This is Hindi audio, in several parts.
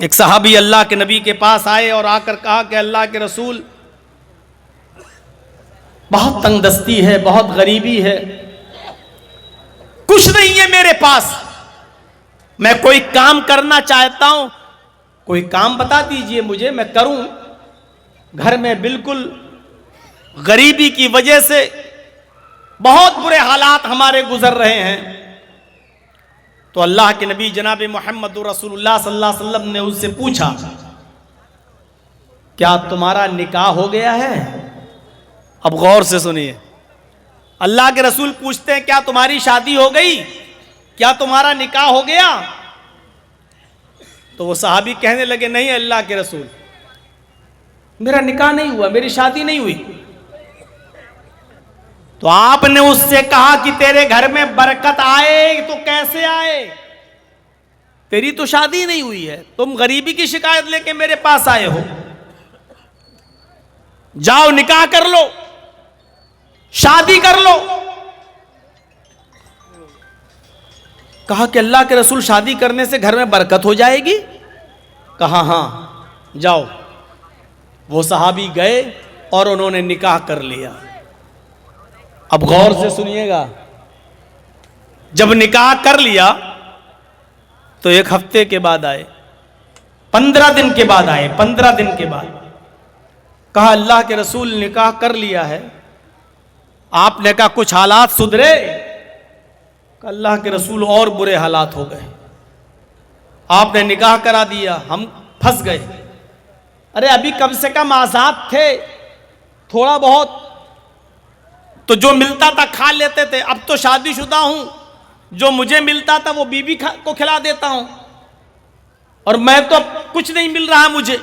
एक सहाबी अल्लाह के नबी के पास आए और आकर कहा कि अल्लाह के रसूल, बहुत तंगदस्ती है, बहुत गरीबी है, कुछ नहीं है मेरे पास, मैं कोई काम करना चाहता हूं, कोई काम बता दीजिए मुझे, मैं करूं। घर में बिल्कुल गरीबी की वजह से बहुत बुरे हालात हमारे गुजर रहे हैं। तो अल्लाह के नबी जनाब मोहम्मद रसूलुल्लाह सल्लल्लाहु अलैहि वसल्लम ने उससे पूछा, क्या तुम्हारा निकाह हो गया है? अब गौर से सुनिए, अल्लाह के रसूल पूछते हैं क्या तुम्हारी शादी हो गई, क्या तुम्हारा निकाह हो गया? तो वो सहाबी कहने लगे, नहीं अल्लाह के रसूल, मेरा निकाह नहीं हुआ, मेरी शादी नहीं हुई। तो आपने उससे कहा कि तेरे घर में बरकत आए तो कैसे आए, तेरी तो शादी नहीं हुई है, तुम गरीबी की शिकायत लेके मेरे पास आए हो, जाओ निकाह कर लो, शादी कर लो। कहा कि अल्लाह के रसूल, शादी करने से घर में बरकत हो जाएगी? कहा हां, जाओ। वो सहाबी गए और उन्होंने निकाह कर लिया। अब गौर से सुनिएगा, जब निकाह कर लिया तो एक हफ्ते के बाद आए, 15 दिन के बाद आए, 15 दिन के बाद कहा अल्लाह के रसूल निकाह कर लिया है, आपने कहा कुछ हालात सुधरे? अल्लाह के रसूल और बुरे हालात हो गए, आपने निकाह करा दिया, हम फंस गए। अरे अभी कम से कम आजाद थे, थोड़ा बहुत तो जो मिलता था खा लेते थे, अब तो शादीशुदा हूं, जो मुझे मिलता था वो बीवी को खिला देता हूं, और मैं तो अब कुछ नहीं मिल रहा मुझे,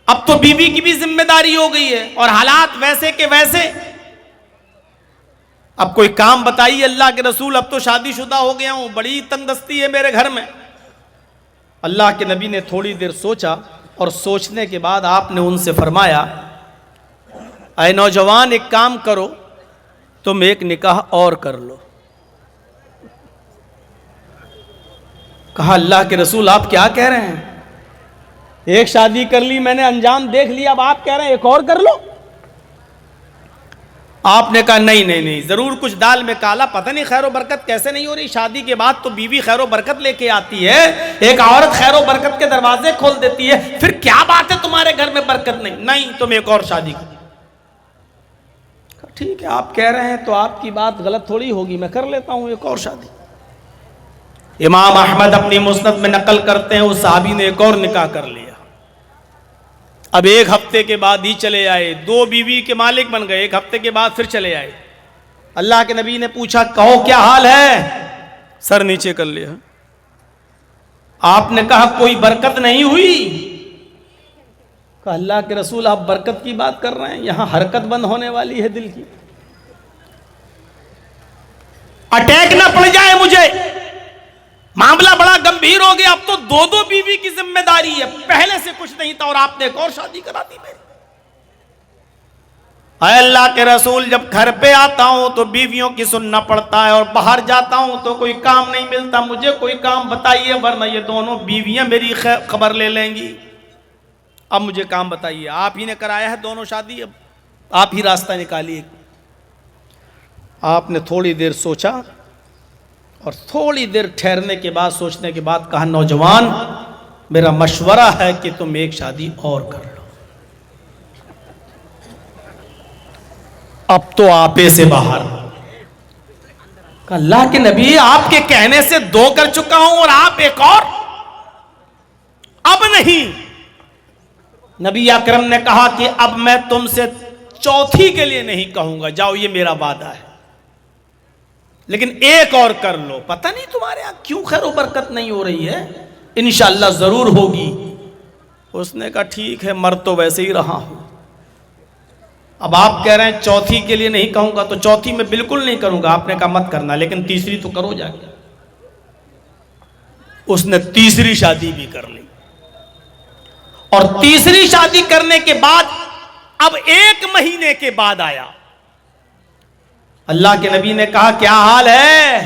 अब तो बीवी की भी जिम्मेदारी हो गई है और हालात वैसे के वैसे। अब कोई काम बताइए अल्लाह के रसूल, अब तो शादीशुदा हो गया हूं, बड़ी तंगदस्ती है मेरे घर में। अल्लाह के नबी ने थोड़ी देर सोचा और सोचने के बाद आपने उनसे फरमाया, ऐ नौजवान, एक काम करो, तुम एक निकाह और कर लो। कहा अल्लाह के रसूल, आप क्या कह रहे हैं? एक शादी कर ली मैंने, अंजाम देख लिया, अब आप कह रहे हैं एक और कर लो? आपने कहा नहीं नहीं नहीं, जरूर कुछ दाल में काला, पता नहीं खैरो बरकत कैसे नहीं हो रही। शादी के बाद तो बीवी खैरो बरकत लेके आती है, एक औरत खैरो बरकत के दरवाजे खोल देती है, फिर क्या बात है तुम्हारे घर में बरकत नहीं? नहीं, तुम एक और शादी करो। ठीक है, आप कह रहे हैं तो आपकी बात गलत थोड़ी होगी, मैं कर लेता हूं एक और शादी। इमाम अहमद अपनी मुस्नद में नकल करते हैं, उस साहबी ने एक और निकाह कर लिया। अब एक हफ्ते के बाद ही चले आए, 2 बीवी के मालिक बन गए, एक हफ्ते के बाद फिर चले आए। अल्लाह के नबी ने पूछा, कहो क्या हाल है? सर नीचे कर लिया। आपने कहा कोई बरकत नहीं हुई? कहा अल्लाह के रसूल, आप बरकत की बात कर रहे हैं, यहां हरकत बंद होने वाली है दिल की, अटैक ना पड़ जाए मुझे, मामला बड़ा गंभीर हो गया, अब तो 2-2 बीवी की जिम्मेदारी है, पहले से कुछ नहीं था और आपने एक और शादी करा दी मेरी। अल्लाह के रसूल, जब घर पे आता हूं तो बीवियों की सुनना पड़ता है और बाहर जाता हूं तो कोई काम नहीं मिलता, मुझे कोई काम बताइए वरना ये दोनों बीवियां मेरी खबर ले लेंगी। अब मुझे काम बताइए, आप ही ने कराया है दोनों शादी, अब आप ही रास्ता निकालिए। आपने थोड़ी देर सोचा और थोड़ी देर ठहरने के बाद, सोचने के बाद कहा, नौजवान, मेरा मशवरा है कि तुम एक शादी और कर लो, अब तो आपे से बाहर। अल्लाह के नबी, आपके कहने से 2 कर चुका हूं और आप एक और? अब नहीं। नबी अकरम ने कहा कि अब मैं तुमसे चौथी के लिए नहीं कहूंगा, जाओ ये मेरा वादा है, लेकिन एक और कर लो। पता नहीं तुम्हारे यहां क्यों खैर बरकत नहीं हो रही है, इंशाअल्लाह जरूर होगी। उसने कहा ठीक है, मर तो वैसे ही रहा हूं, अब आप कह रहे हैं चौथी के लिए नहीं कहूंगा, तो चौथी में बिल्कुल नहीं करूंगा। आपने कहा मत करना, लेकिन तीसरी तो करो जाके। उसने तीसरी शादी भी कर ली और तीसरी शादी करने के बाद अब 1 महीने के बाद आया। अल्लाह के नबी ने कहा क्या हाल है?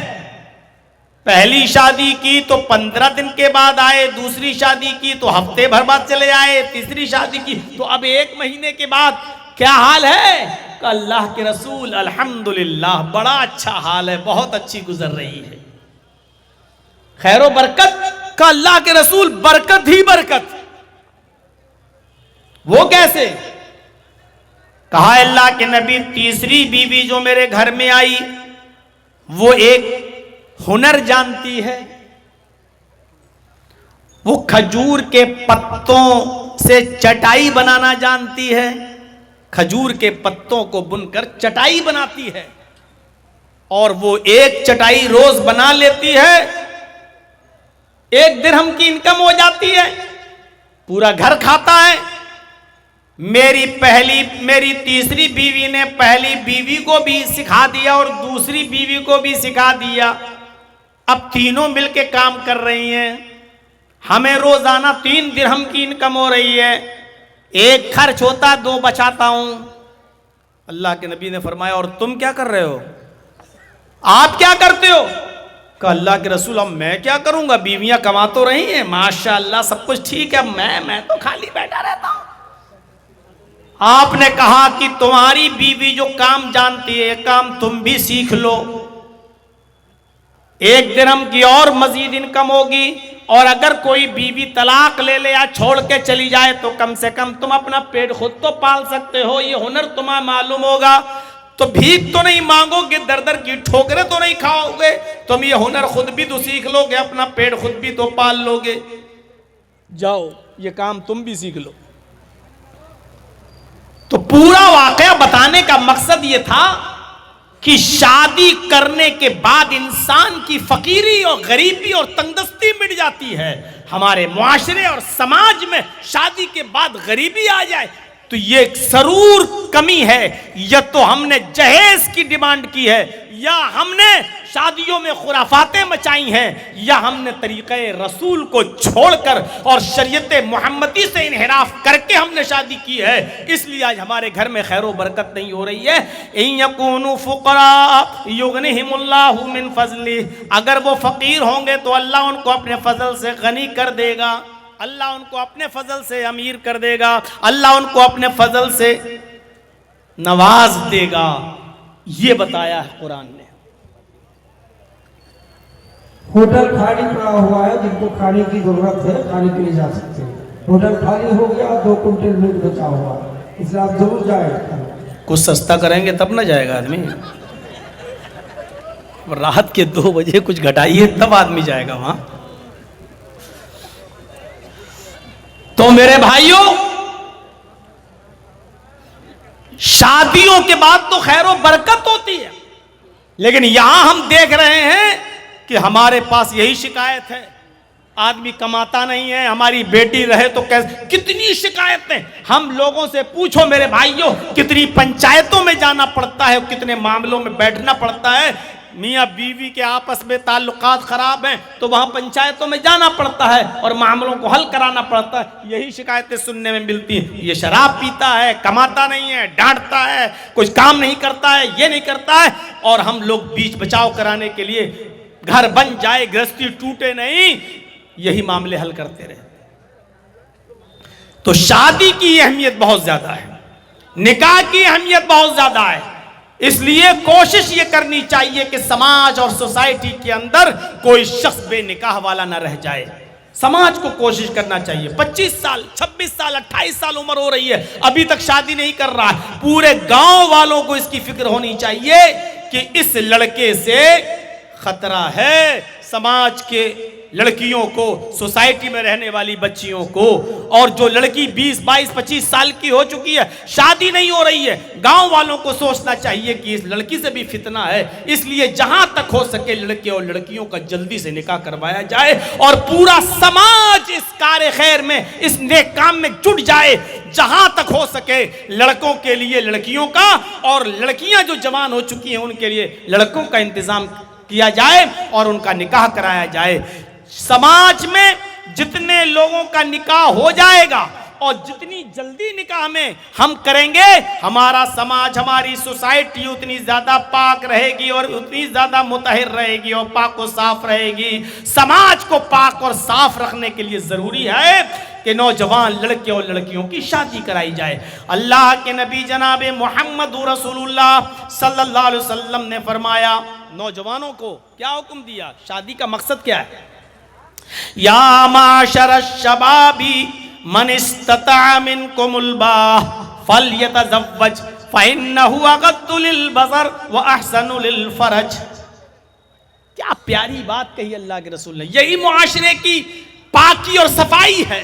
पहली शादी की तो 15 दिन के बाद आए, दूसरी शादी की तो हफ्ते भर बाद चले आए, तीसरी शादी की तो अब 1 महीने के बाद। क्या हाल है? अल्लाह के रसूल अल्हम्दुलिल्लाह बड़ा अच्छा हाल है, बहुत अच्छी गुजर रही है, खैरो बरकत का। अल्लाह के रसूल बरकत ही बरकत। वो कैसे? कहा अल्लाह के नबी तीसरी बीवी जो मेरे घर में आई वो एक हुनर जानती है। वो खजूर के पत्तों से चटाई बनाना जानती है, खजूर के पत्तों को बुनकर चटाई बनाती है, और वो एक चटाई रोज बना लेती है, 1 दिरहम की इनकम हो जाती है, पूरा घर खाता है। मेरी तीसरी बीवी ने पहली बीवी को भी सिखा दिया और दूसरी बीवी को भी सिखा दिया। अब तीनों मिलके काम कर रही हैं, हमें रोजाना 3 दिरहम की इनकम हो रही है, 1 खर्च होता 2 बचाता हूं। अल्लाह के नबी ने फरमाया और तुम क्या कर रहे हो? आप क्या करते हो? कहा अल्लाह के रसूल अब मैं क्या करूंगा, बीवियां कमा तो रही हैं, माशाअल्लाह सब कुछ ठीक है, मैं तो खाली बैठा रहता हूं। आपने कहा कि तुम्हारी बीवी जो काम जानती है काम तुम भी सीख लो, 1 दिरहम की और मजीद इनकम होगी, और अगर कोई बीवी तलाक ले ले या छोड़ के चली जाए तो कम से कम तुम अपना पेट खुद तो पाल सकते हो, ये हुनर तुम्हें मालूम होगा, तो भीख तो नहीं मांगोगे, दर दर की ठोकरें तो नहीं खाओगे, तुम ये हुनर खुद भी तो सीख लोगे, अपना पेट खुद भी तो पाल लोगे, जाओ ये काम तुम भी सीख लो। तो पूरा वाकया बताने का मकसद ये था कि शादी करने के बाद इंसान की फकीरी और गरीबी और तंगदस्ती मिट जाती है। हमारे मुआशरे और समाज में शादी के बाद गरीबी आ जाए तो ये जरूर कमी है, या तो हमने जहेज की डिमांड की है, या हमने शादियों में खुराफातें मचाई हैं, या हमने तरीक़े रसूल को छोड़कर और शरीयत मुहम्मदी से इन्हिराफ करके हमने शादी की है। इसलिए आज हमारे घर में खैर व बरकत नहीं हो रही है। इन यकूनु फुक़रा युग़निहिमुल्लाहु मिन फ़ज़लिही, अगर वो फ़कीर होंगे तो अल्लाह उनको अपने फजल से गनी कर देगा, अल्लाह उनको अपने फजल से अमीर कर देगा, अल्लाह उनको अपने फजल से नवाज देगा। ये बताया है कुरान ने। होटल खाली पड़ा हुआ है, जिनको खाने की जरूरत है खाने के लिए जा सकते हैं। होटल खाली हो गया, 2 कुंटल मीट बचा हुआ, इसलिए आप जरूर जाए। कुछ सस्ता करेंगे तब ना जाएगा आदमी, रात के 2 बजे कुछ घटाइए तब आदमी जाएगा वहां। तो मेरे भाइयों, शादियों के बाद तो खैर व बरकत होती है, लेकिन यहां हम देख रहे हैं कि हमारे पास यही शिकायत है, आदमी कमाता नहीं है, हमारी बेटी रहे तो कैसे। कितनी शिकायतें हम लोगों से पूछो मेरे भाइयों, कितनी पंचायतों में जाना पड़ता है, कितने मामलों में बैठना पड़ता है। मियाँ बीवी के आपस में ताल्लुकात खराब हैं तो वहाँ पंचायतों में जाना पड़ता है और मामलों को हल कराना पड़ता है। यही शिकायतें सुनने में मिलती हैं, ये शराब पीता है, कमाता नहीं है, डांटता है, कुछ काम नहीं करता है, ये नहीं करता है, और हम लोग बीच बचाव कराने के लिए घर बन जाए गृहस्थी टूटे नहीं, यही मामले हल करते रहे। तो शादी की अहमियत बहुत ज्यादा है, निकाह की अहमियत बहुत ज्यादा है। इसलिए कोशिश ये करनी चाहिए कि समाज और सोसाइटी के अंदर कोई शख्स बेनिकाह वाला ना रह जाए। समाज को कोशिश करना चाहिए। 25 साल 26 साल 28 साल उम्र हो रही है, अभी तक शादी नहीं कर रहा है, पूरे गांव वालों को इसकी फिक्र होनी चाहिए कि इस लड़के से खतरा है समाज के लड़कियों को, सोसाइटी में रहने वाली बच्चियों को। और जो लड़की 20, 22, 25 साल की हो चुकी है, शादी नहीं हो रही है, गांव वालों को सोचना चाहिए कि इस लड़की से भी फितना है। इसलिए जहां तक हो सके लड़के और लड़कियों का जल्दी से निकाह करवाया जाए और पूरा समाज इस कार्य खैर में, इस नेक काम में जुट जाए। जहां तक हो सके लड़कों के लिए लड़कियों का, और लड़कियां जो जवान हो चुकी हैं उनके लिए लड़कों का इंतजाम किया जाए और उनका निकाह कराया जाए। समाज में जितने लोगों का निकाह हो जाएगा और जितनी जल्दी निकाह में हम करेंगे, हमारा समाज, हमारी सोसाइटी उतनी ज्यादा पाक रहेगी और उतनी ज्यादा मुतहर रहेगी और पाक और साफ रहेगी। समाज को पाक और साफ रखने के लिए जरूरी है कि नौजवान लड़के और लड़कियों की शादी कराई जाए। अल्लाह के नबी जनाब मोहम्मद रसूलुल्लाह सल्लल्लाहु अलैहि वसल्लम ने फरमाया, नौजवानों को क्या हुक्म दिया, शादी का मकसद क्या है? या माशर शबाबी मन इस्तता मिनकुमुल बाह फलयतज़व्वज फइन्नहु अगद्दु लिलबसर व अहसनु लिलफरज। क्या प्यारी बात कही अल्लाह के रसूल ने। यही मुआशरे की पाकी और सफाई है।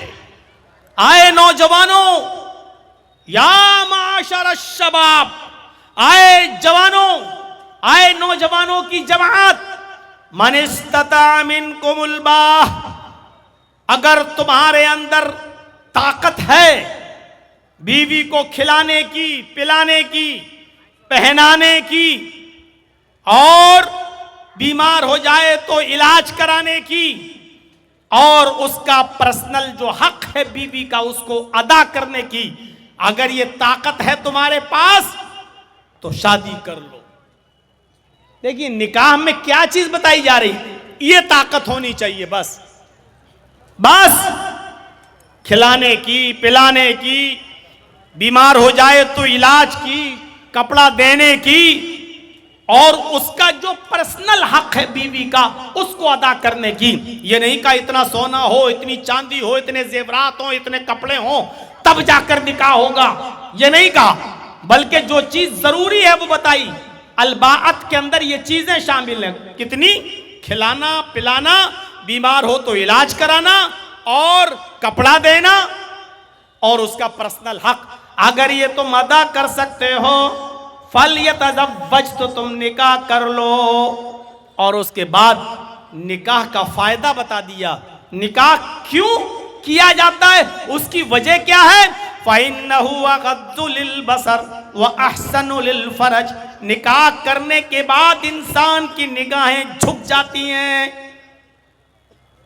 आए नौजवानों, या माशर शबाब, आए जवानों, आए नौजवानों की जमात, मन इस्तता मिनकुमुल बाह, अगर तुम्हारे अंदर ताकत है बीवी को खिलाने की, पिलाने की, पहनाने की और बीमार हो जाए तो इलाज कराने की, और उसका पर्सनल जो हक है बीवी का उसको अदा करने की, अगर ये ताकत है तुम्हारे पास तो शादी कर लो। देखिए निकाह में क्या चीज बताई जा रही, ये ताकत होनी चाहिए। बस खिलाने की, पिलाने की, बीमार हो जाए तो इलाज की, कपड़ा देने की, और उसका जो पर्सनल हक है बीवी का उसको अदा करने की। ये नहीं कहा इतना सोना हो, इतनी चांदी हो, इतने जेवरात हो, इतने कपड़े हो तब जाकर निकाह होगा, ये नहीं कहा, बल्कि जो चीज जरूरी है वो बताई। अलबाअत के अंदर ये चीजें शामिल हैं। कितनी? खिलाना, पिलाना, बीमार हो तो इलाज कराना और कपड़ा देना और उसका पर्सनल हक। अगर ये तुम अदा कर सकते हो फलयतज़व्वज, तो तुम निकाह कर लो। और उसके बाद निकाह का फायदा बता दिया। निकाह क्यों किया जाता है, उसकी वजह क्या है? फ़इन्नहु अग़द्दु लिलबसर व अहसनु लिलफरज। निकाह करने के बाद इंसान की निगाहें झुक जाती हैं।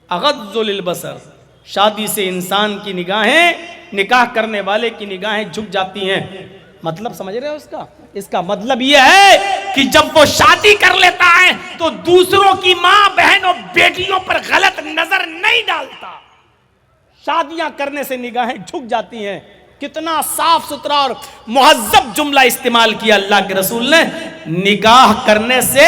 अग़द्दु लिलबसर, शादी से इंसान की निगाहें, निकाह करने वाले की निगाहें झुक जाती हैं। मतलब समझ रहे हो इसका? इसका मतलब यह है कि जब वो शादी कर लेता है तो दूसरों की मां, बहन और बेटियों पर गलत नजर नहीं डालता। शादियां करने से निगाहें झुक जाती हैं। कितना साफ सुथरा और मुहज्जब जुमला इस्तेमाल किया अल्लाह के रसूल ने। निकाह करने से,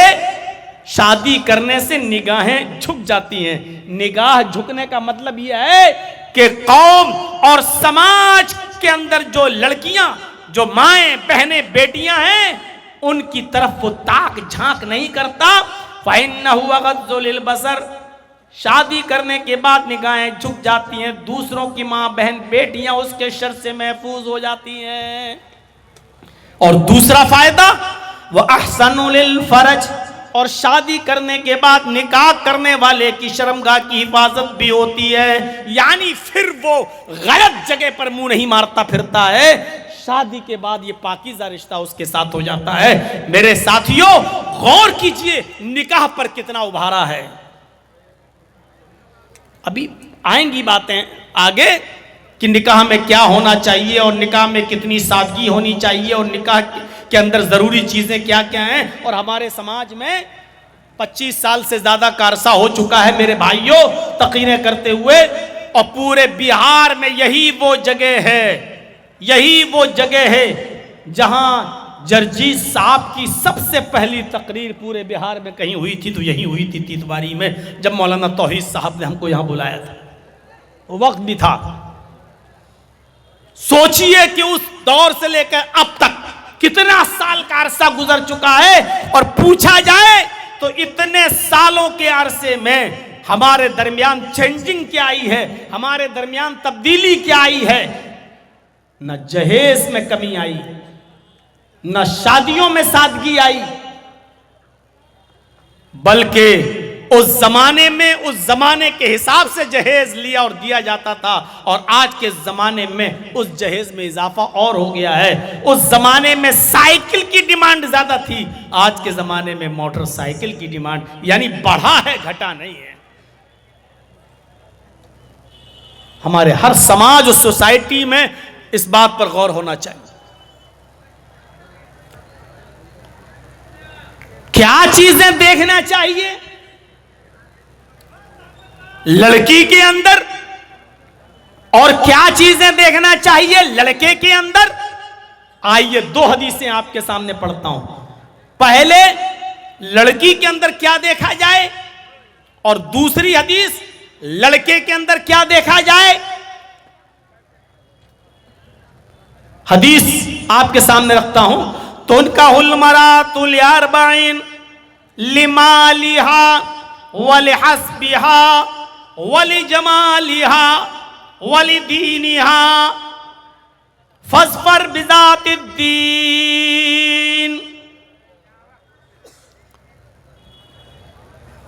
शादी करने से निगाहें झुक जाती हैं। निगाह झुकने का मतलब यह है कि कौम और समाज के अंदर जो लड़कियां, जो माएं, बहनें, बेटियां हैं, उनकी तरफ वो ताक झांक नहीं करता। फ़इन्नहु अग़द्दु लिलबसर, शादी करने के बाद निगाहें झुक जाती हैं। दूसरों की मां, बहन, बेटियां उसके शर से महफूज हो जाती हैं। और दूसरा फायदा, वह अहसनु लिलफरज, और शादी करने के बाद निकाह करने वाले की शर्मगाह की हिफाजत भी होती है। यानी फिर वो गलत जगह पर मुंह नहीं मारता फिरता है। शादी के बाद ये पाकीज़ा रिश्ता उसके साथ हो जाता है। मेरे साथियों, गौर कीजिए निकाह पर कितना उभारा है। अभी आएंगी बातें आगे कि निकाह में क्या होना चाहिए और निकाह में कितनी सादगी होनी चाहिए और निकाह के अंदर ज़रूरी चीज़ें क्या क्या हैं। और हमारे समाज में 25 साल से ज़्यादा का अरसा हो चुका है मेरे भाइयों तकरीरें करते हुए, और पूरे बिहार में यही वो जगह है, यही वो जगह है जहां जर्जीत साहब की सबसे पहली तकरीर पूरे बिहार में कहीं हुई थी तो यही हुई थी तीतवारी में, जब मौलाना तौहीद साहब ने हमको यहां बुलाया था। वो वक्त भी था। सोचिए कि उस दौर से लेकर अब तक कितना साल का अरसा गुजर चुका है, और पूछा जाए तो इतने सालों के अरसे में हमारे दरमियान चेंजिंग क्या आई है, हमारे दरमियान तब्दीली क्या आई है। न जहेज में कमी आई, न शादियों में सादगी आई, बल्कि उस जमाने में उस जमाने के हिसाब से जहेज लिया और दिया जाता था, और आज के जमाने में उस जहेज में इजाफा और हो गया है। उस जमाने में साइकिल की डिमांड ज्यादा थी, आज के जमाने में मोटरसाइकिल की डिमांड, यानी बढ़ा है, घटा नहीं है। हमारे हर समाज और सोसाइटी में इस बात पर गौर होना चाहिए। क्या चीजें देखना चाहिए लड़की के अंदर और क्या चीजें देखना चाहिए लड़के के अंदर? आइए दो हदीसें आपके सामने पढ़ता हूं। पहले लड़की के अंदर क्या देखा जाए और दूसरी हदीस लड़के के अंदर क्या देखा जाए। हदीस आपके सामने रखता हूं। तो उनका हुलमरातुल अर्बाइन लिमालिहा वलिहस्बिहा वलिजमालिहा वलिदीनिहा फस्फर बिजातिद्दीन।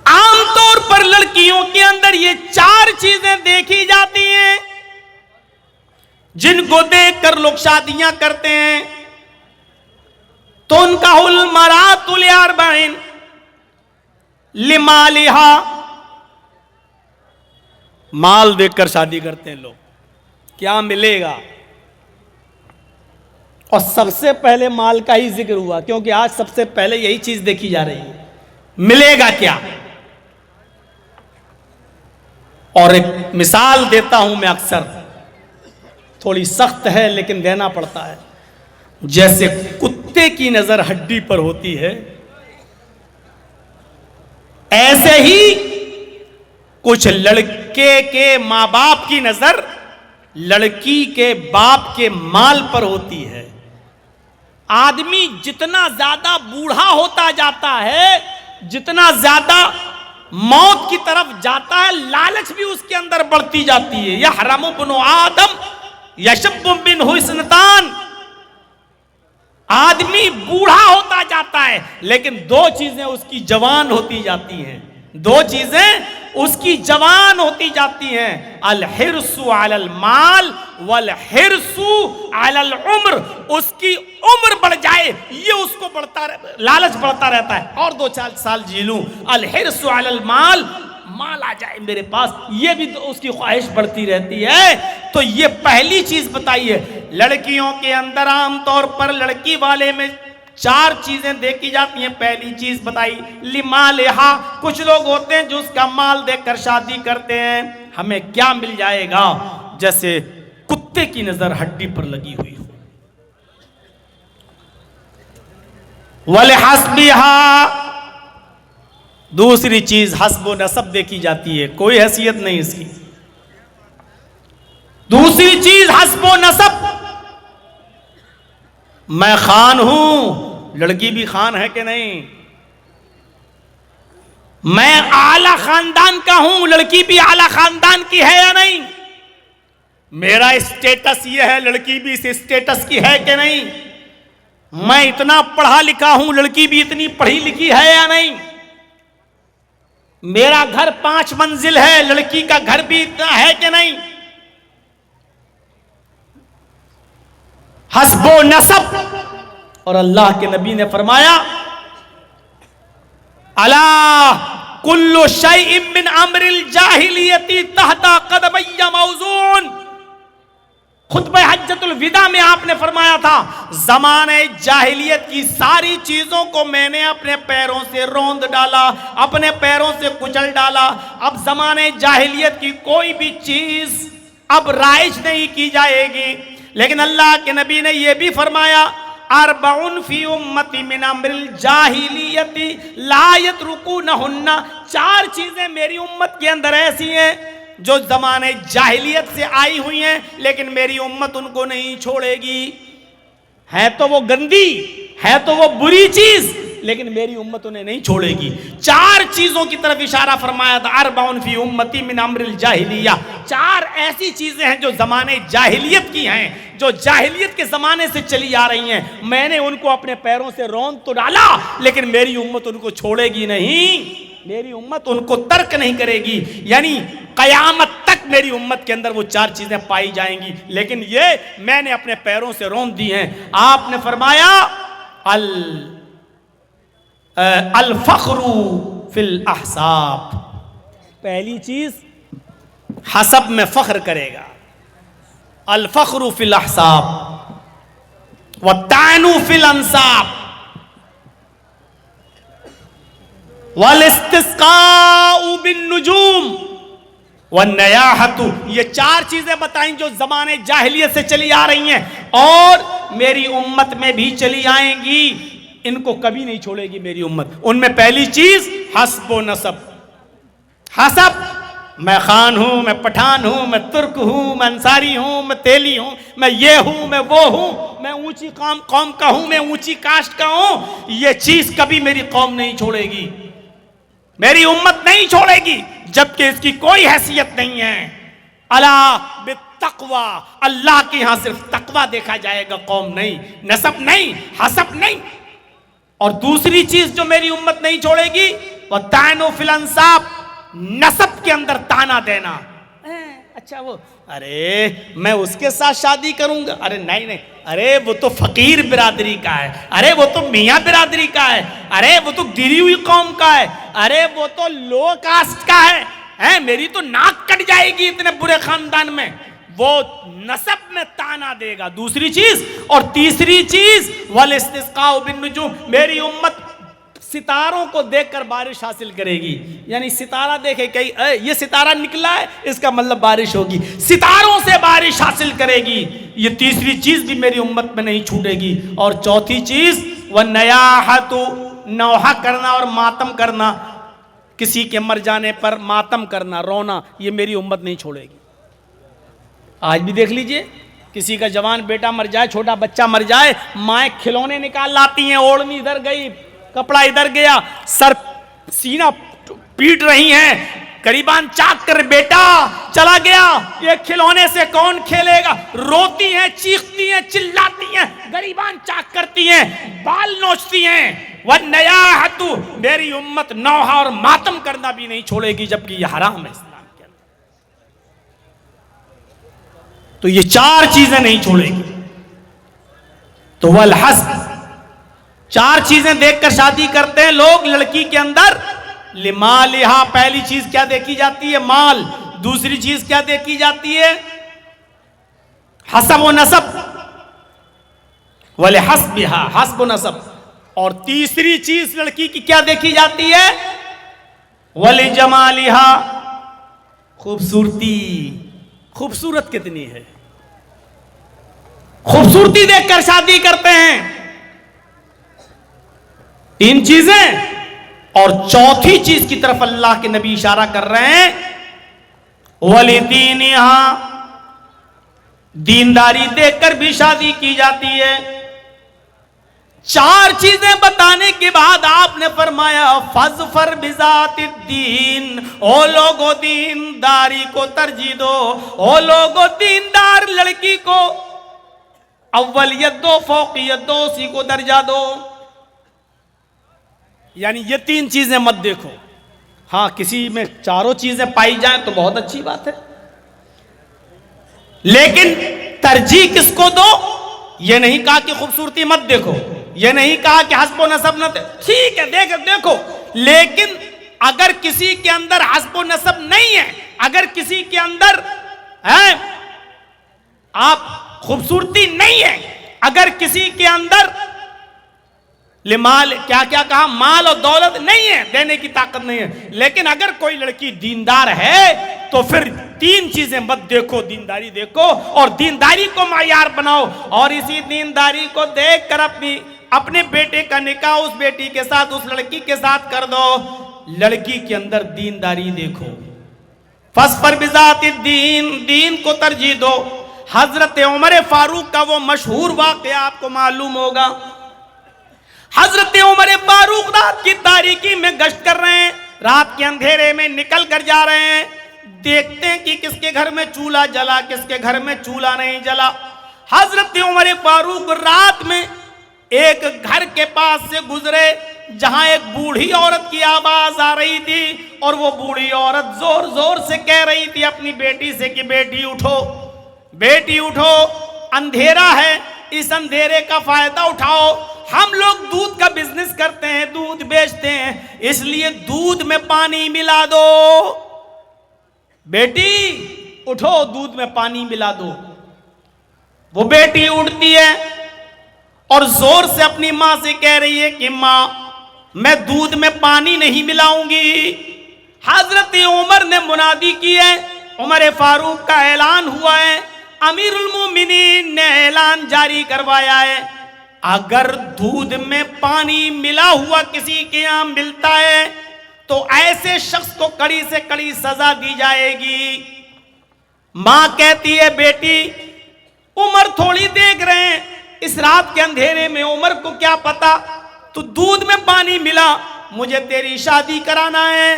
आमतौर पर लड़कियों के अंदर ये चार चीजें देखी जाती हैं जिनको देखकर लोग शादियां करते हैं। तो उनका हुलमरातुल अर्बाइन लिमालिहा, माल देखकर शादी करते हैं लोग, क्या मिलेगा। और सबसे पहले माल का ही जिक्र हुआ क्योंकि आज सबसे पहले यही चीज देखी जा रही है, मिलेगा क्या। और एक मिसाल देता हूं मैं, अक्सर थोड़ी सख्त है लेकिन देना पड़ता है। जैसे कुत्ते की नजर हड्डी पर होती है, ऐसे ही कुछ लड़के के मां बाप की नजर लड़की के बाप के माल पर होती है। आदमी जितना ज्यादा बूढ़ा होता जाता है, जितना ज्यादा मौत की तरफ जाता है, लालच भी उसके अंदर बढ़ती जाती है। या हराम बिनो आदम यशब्बु बिन हुस्नतान। आदमी बूढ़ा होता जाता है लेकिन दो चीजें उसकी जवान होती जाती हैं, दो चीजें उसकी जवान होती जाती हैं, अल हिर्सु अलल माल वल हिर्सु अलल उम्र। उसकी उम्र बढ़ जाए ये उसको लालच बढ़ता रहता है, और 2-4 साल जी लूं। अल हिर्सु अलल माल, माल आ जाए मेरे पास, ये भी तो उसकी ख्वाहिश बढ़ती रहती है। तो ये पहली चीज बताइए। लड़कियों के अंदर आमतौर पर लड़की वाले में 4 चीजें देखी जाती हैं। पहली चीज बताई लिमालिहा, कुछ लोग होते हैं जो उसका माल देखकर शादी करते हैं। हमें क्या मिल जाएगा, जैसे कुत्ते की नजर हड्डी पर लगी हुई हो। वलिहस्बिहा, दूसरी चीज हस्ब नसब देखी जाती है, कोई हैसियत नहीं इसकी। दूसरी चीज हस्ब नसब, मैं खान हूं, लड़की भी खान है कि नहीं। मैं आला खानदान का हूं, लड़की भी आला खानदान की है या नहीं। मेरा स्टेटस ये है, लड़की भी इस स्टेटस की है कि नहीं। मैं इतना पढ़ा लिखा हूं, लड़की भी इतनी पढ़ी लिखी है या नहीं। मेरा घर 5 मंजिल है, लड़की का घर भी इतना है कि नहीं। हस्बो नसब। और अल्लाह के नबी ने फरमाया, अला कुल्लु शैइन मिन अमरिल जाहिलियती तहता कदमैया मौजून। खुतबा हज्जतुल विदा में आपने फरमाया था, जमाने जाहिलियत की सारी चीजों को मैंने अपने पैरों से रौंद डाला, अपने पैरों से कुचल डाला। अब जमाने जाहिलियत की कोई भी चीज अब राइज नहीं की जाएगी। लेकिन अल्लाह के नबी ने यह भी फरमाया, अरबउन फी उम्मती मिन अमरिल जाहिलियती ला यतरुकुनहुन्ना। 4 चीजें मेरी उम्मत के अंदर ऐसी हैं जो जमाने जाहिलियत से आई हुई हैं, लेकिन मेरी उम्मत उनको नहीं छोड़ेगी। है तो वो गंदी, है तो वो बुरी चीज, लेकिन मेरी उम्मत उन्हें नहीं छोड़ेगी। 4 चीजों की तरफ इशारा फरमाया था, अरबाउन फी उम्मती मिन अमरिल जाहिलिया। 4 ऐसी चीजें हैं जो जमाने जाहिलियत की हैं, जो जाहिलियत के जमाने से चली आ रही हैं। मैंने उनको अपने पैरों से रौंद तो डाला, लेकिन मेरी उम्मत उनको छोड़ेगी नहीं, मेरी उम्मत उनको तर्क नहीं करेगी। यानी कयामत तक मेरी उम्मत के अंदर वो 4 चीजें पाई जाएंगी, लेकिन ये मैंने अपने पैरों से रौंद दी हैं। आपने फरमाया, अल फख्रु फिल अहसाब। पहली चीज हसब में फख्र करेगा। अल फख्रु फिल अहसाब व तानु फिल अंसाब वल इस्तिस्काउ बिन नुजूम व नयाहतु, ये 4 चीजें बताई जो जमाने जाहिलियत से चली आ रही हैं और मेरी उम्मत में भी चली आएंगी। इनको कभी नहीं छोड़ेगी मेरी उम्मत। उनमें पहली चीज हस्ब व नसब। हसब, मैं खान हूं, मैं पठान हूं, मैं तुर्क हूं, मैं अंसारी हूं, मैं तेली हूं, मैं ये हूं, मैं वो हूं, मैं ऊंची कौम का हूं, मैं ऊंची कास्ट का हूं। ये चीज कभी मेरी कौम नहीं छोड़ेगी, मेरी उम्मत नहीं छोड़ेगी, जबकि इसकी कोई हैसियत नहीं है। अला बित्तक़वा, अल्लाह के यहां सिर्फ तकवा देखा जाएगा, कौम नहीं, नसब नहीं, हसब नहीं। और दूसरी चीज जो मेरी उम्मत नहीं छोड़ेगी वह तानो फिल अंसाब, नसब के अंदर ताना देना। अच्छा वो, अरे मैं उसके साथ शादी करूंगा, अरे नहीं नहीं, अरे वो तो फकीर बिरादरी का है, अरे वो तो मियाँ बिरादरी का है, अरे वो तो गिरी हुई कौम का है, अरे वो तो लो कास्ट का है, मेरी तो नाक कट जाएगी इतने बुरे खानदान में। वो नसब में ताना देगा, दूसरी चीज। और तीसरी चीज वल इस्तिस्काउ बिन नुजूम, मेरी उम्मत सितारों को देखकर बारिश हासिल करेगी। यानी सितारा देखे, कहीं ये सितारा निकला है, इसका मतलब बारिश होगी, सितारों से बारिश हासिल करेगी। ये तीसरी चीज भी मेरी उम्मत में नहीं छूटेगी। और चौथी चीज वह नयाहतु, नौहा करना और मातम करना, किसी के मर जाने पर मातम करना, रोना, ये मेरी उम्मत नहीं छोड़ेगी। आज भी देख लीजिए, किसी का जवान बेटा मर जाए, छोटा बच्चा मर जाए, माएँ खिलौने निकाल लाती हैं, ओढ़नी इधर गई, कपड़ा इधर गया, सर सीना पीट रही हैं, करीबान चाक कर बेटा चला गया, ये खिलौने से कौन खेलेगा। रोती हैं, चीखती हैं, चिल्लाती हैं, गरीबान चाक करती हैं, बाल नोचती हैं। वह नयाहतु, मेरी उम्मत नौहा और मातम करना भी नहीं छोड़ेगी, जबकि यह हराम है इस्लाम के अंदर। तो ये 4 चीजें नहीं छोड़ेगी। तो वल हस्ब, 4 चीजें देखकर शादी करते हैं लोग लड़की के अंदर। लिमालिहा, पहली चीज क्या देखी जाती है, माल। दूसरी चीज क्या देखी जाती है, हसब व नसब, वले हस्बिहा, हस्ब व नसब। और तीसरी चीज लड़की की क्या देखी जाती है, वले जमालिहा, खूबसूरती, खूबसूरत कितनी है, खूबसूरती देखकर शादी करते हैं। 3 चीजें। और चौथी चीज की तरफ अल्लाह के नबी इशारा कर रहे हैं, वलिदीनिहा, दीनदारी देखकर भी शादी की जाती है। 4 चीजें बताने के बाद आपने फरमाया फज़फर बिज़ातिद्दीन, ओ लोगो दीनदारी को तरजीह दो, ओ लोगो दीनदार लड़की को अव्वलियत दो, फौकियत दो, उसी को दर्जा दो। यानी ये 3 चीजें मत देखो। हाँ, किसी में चारों चीजें पाई जाए तो बहुत अच्छी बात है, लेकिन तरजीह किसको दो। ये नहीं कहा कि खूबसूरती मत देखो, ये नहीं कहा कि हस्ब व नसब न ठीक है देखो, लेकिन अगर किसी के अंदर हस्ब व नसब नहीं है, अगर किसी के अंदर है आप खूबसूरती नहीं है, अगर किसी के अंदर लिमाल क्या क्या कहा, माल और दौलत नहीं है, देने की ताकत नहीं है, लेकिन अगर कोई लड़की दीनदार है तो फिर 3 चीजें मत देखो, दीनदारी देखो और दीनदारी को मायार बनाओ। और इसी दीनदारी को देखकर अपने बेटे का निकाह उस बेटी के साथ, उस लड़की के साथ कर दो। लड़की के अंदर दीनदारी देखो। फज़फर बिज़ातिद्दीन, दीन को तरजीह दो। हजरत उमर फारूक का वो मशहूर वाक़या आपको मालूम होगा। हजरत उमर फारूक रात की तारीकी में गश्त कर रहे हैं, रात के अंधेरे में निकल कर जा रहे हैं, देखते हैं कि किसके घर में चूल्हा जला, किसके घर में चूल्हा नहीं जला। हजरत उमर फारूक रात में एक घर के पास से गुजरे जहां एक बूढ़ी औरत की आवाज आ रही थी, और वो बूढ़ी औरत जोर जोर से कह रही थी अपनी बेटी से कि बेटी उठो, बेटी उठो, अंधेरा है, इस अंधेरे का फायदा उठाओ। हम लोग दूध का बिजनेस करते हैं, दूध बेचते हैं, इसलिए दूध में पानी मिला दो। बेटी उठो, दूध में पानी मिला दो। वो बेटी उठती है और जोर से अपनी मां से कह रही है कि मां, मैं दूध में पानी नहीं मिलाऊंगी। हजरत उमर ने मुनादी की है, उमर फारूक का ऐलान हुआ है, अमीरुल मोमिनीन ने ऐलान जारी करवाया है, अगर दूध में पानी मिला हुआ किसी के यहां मिलता है तो ऐसे शख्स को कड़ी से कड़ी सजा दी जाएगी। मां कहती है बेटी, उमर थोड़ी देख रहे हैं, इस रात के अंधेरे में उमर को क्या पता, तो दूध में पानी मिला, मुझे तेरी शादी कराना है,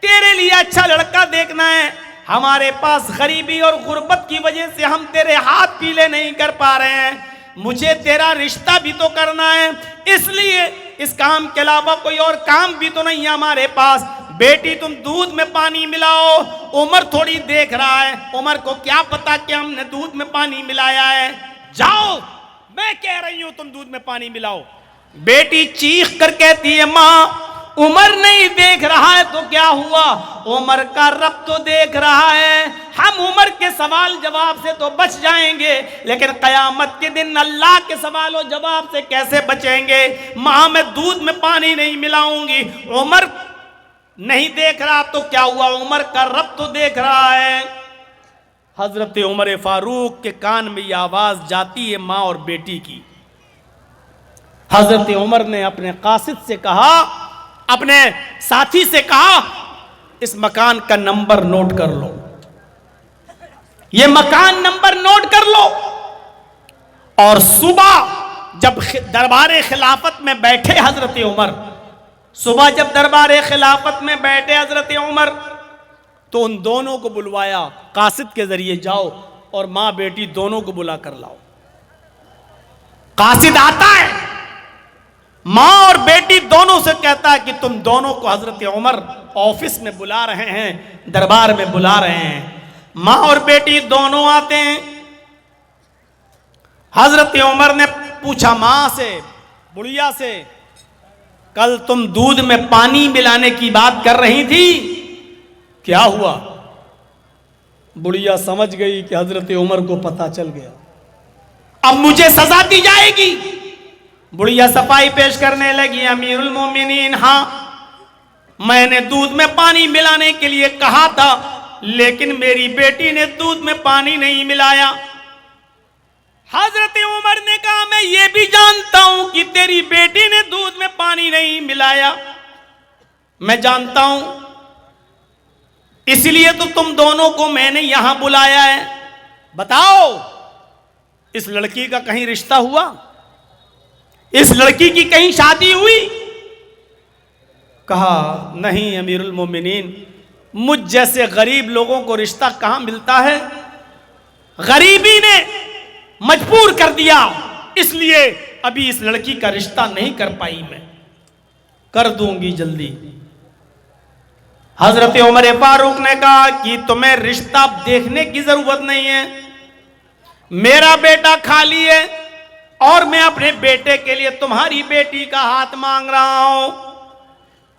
तेरे लिए अच्छा लड़का देखना है, हमारे पास गरीबी और गुर्बत की वजह से हम तेरे हाथ पीले नहीं कर पा रहे हैं, मुझे तेरा रिश्ता भी तो करना है, इसलिए इस काम के अलावा कोई और काम भी तो नहीं है हमारे पास। बेटी तुम दूध में पानी मिलाओ, उमर थोड़ी देख रहा है, उमर को क्या पता कि हमने दूध में पानी मिलाया है, जाओ, मैं कह रही हूं तुम दूध में पानी मिलाओ। बेटी चीख कर कहती है, मां उमर नहीं देख रहा है तो क्या हुआ, उमर का रब तो देख रहा है, हम उमर के सवाल जवाब से तो बच जाएंगे, लेकिन कयामत के दिन अल्लाह के सवाल और जवाब से कैसे बचेंगे। मां मैं दूध में पानी नहीं मिलाऊंगी, उमर नहीं देख रहा तो क्या हुआ, उमर का रब तो देख रहा है। हजरत उमर फारूक के कान में यह आवाज जाती है मां और बेटी की। हजरत उमर ने अपने कासिद से कहा, अपने साथी से कहा, इस मकान का नंबर नोट कर लो, ये मकान नंबर नोट कर लो, और सुबह जब दरबार खिलाफत में बैठे हजरत उमर, सुबह जब दरबार खिलाफत में बैठे हजरत उमर, तो उन दोनों को बुलवाया, कासिद के जरिए जाओ और मां बेटी दोनों को बुला कर लाओ। कासिद आता है, मां और बेटी दोनों से कहता है कि तुम दोनों को हजरत उमर ऑफिस में बुला रहे हैं, दरबार में बुला रहे हैं। मां और बेटी दोनों आते हैं। हजरत उमर ने पूछा मां से, बुढ़िया से, कल तुम दूध में पानी मिलाने की बात कर रही थी, क्या हुआ? बुढ़िया समझ गई कि हजरत उमर को पता चल गया, अब मुझे सजा दी जाएगी। बुढ़िया सफाई पेश करने लगी, अमीरुल मोमिनीन, हाँ मैंने दूध में पानी मिलाने के लिए कहा था, लेकिन मेरी बेटी ने दूध में पानी नहीं मिलाया। हजरत उमर ने कहा, मैं ये भी जानता हूं कि तेरी बेटी ने दूध में पानी नहीं मिलाया, मैं जानता हूं, इसलिए तो तुम दोनों को मैंने यहां बुलाया है। बताओ, इस लड़की का कहीं रिश्ता हुआ? इस लड़की की कहीं शादी हुई? कहा, नहीं अमीरुल मोमिनीन, मुझ जैसे गरीब लोगों को रिश्ता कहां मिलता है, गरीबी ने मजबूर कर दिया, इसलिए अभी इस लड़की का रिश्ता नहीं कर पाई, मैं कर दूंगी जल्दी। हजरत उमर फारूक ने कहा कि तुम्हें रिश्ता देखने की जरूरत नहीं है, मेरा बेटा खाली है और मैं अपने बेटे के लिए तुम्हारी बेटी का हाथ मांग रहा हूं,